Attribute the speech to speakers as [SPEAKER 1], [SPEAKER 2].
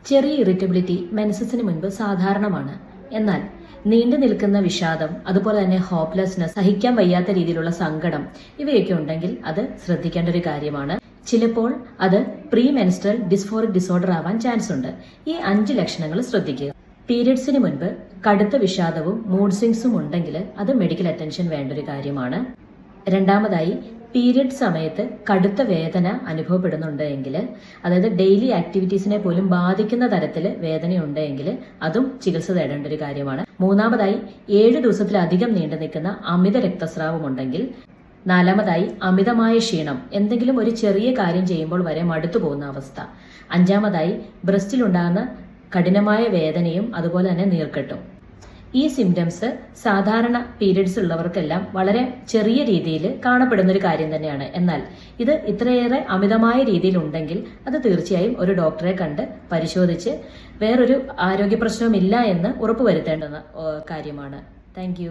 [SPEAKER 1] ചെറിയ ഇറിറ്റബിലിറ്റി മെൻസസിന് മുൻപ് സാധാരണമാണ്. എന്നാൽ നീണ്ടു നിൽക്കുന്ന വിഷാദം, അതുപോലെ തന്നെ ഹോപ്പ്ലെസ്നെസ്, സഹിക്കാൻ വയ്യാത്ത രീതിയിലുള്ള സങ്കടം ഇവയൊക്കെ ഉണ്ടെങ്കിൽ അത് ശ്രദ്ധിക്കേണ്ട ഒരു കാര്യമാണ്. ചിലപ്പോൾ അത് പ്രീ മെൻസ്ട്രൽ ഡിസ്ഫോറിക് ഡിസോർഡർ ആവാൻ ചാൻസ് ഉണ്ട്. ഈ 5 ലക്ഷണങ്ങൾ ശ്രദ്ധിക്കുക. പീരിയഡ്സിന് മുൻപ് കടുത്ത വിഷാദവും മൂഡ് സ്വിങ്സും ഉണ്ടെങ്കിൽ അത് മെഡിക്കൽ അറ്റൻഷൻ വേണ്ട ഒരു കാര്യമാണ്. രണ്ടാമതായി, പീരിയഡ് സമയത്ത് കടുത്ത വേദന അനുഭവപ്പെടുന്നുണ്ടെങ്കിൽ, അതായത് ഡെയിലി ആക്ടിവിറ്റീസിനെ പോലും ബാധിക്കുന്ന തരത്തിൽ വേദനയുണ്ടെങ്കിൽ അതും ചികിത്സ തേടേണ്ട ഒരു കാര്യമാണ്. മൂന്നാമതായി, 7 ദിവസത്തിലധികം നീണ്ടു നിൽക്കുന്ന അമിത രക്തസ്രാവം ഉണ്ടെങ്കിൽ. നാലാമതായി, അമിതമായ ക്ഷീണം, എന്തെങ്കിലും ഒരു ചെറിയ കാര്യം ചെയ്യുമ്പോൾ വരെ മടുത്തു പോകുന്ന അവസ്ഥ. അഞ്ചാമതായി, ബ്രസ്റ്റിലുണ്ടാകുന്ന കഠിനമായ വേദനയും അതുപോലെ തന്നെ നീർക്കെട്ടും. ഈ സിംറ്റംസ് സാധാരണ പീരിയഡ്സ് ഉള്ളവർക്കെല്ലാം വളരെ ചെറിയ രീതിയിൽ കാണപ്പെടുന്ന ഒരു കാര്യം തന്നെയാണ്. എന്നാൽ ഇത് ഇത്രയേറെ അമിതമായ രീതിയിൽ ഉണ്ടെങ്കിൽ അത് തീർച്ചയായും ഒരു ഡോക്ടറെ കണ്ട് പരിശോധിച്ച് വേറൊരു ആരോഗ്യ പ്രശ്നവുമില്ല എന്ന് ഉറപ്പുവരുത്തേണ്ടുന്ന കാര്യമാണ്. താങ്ക്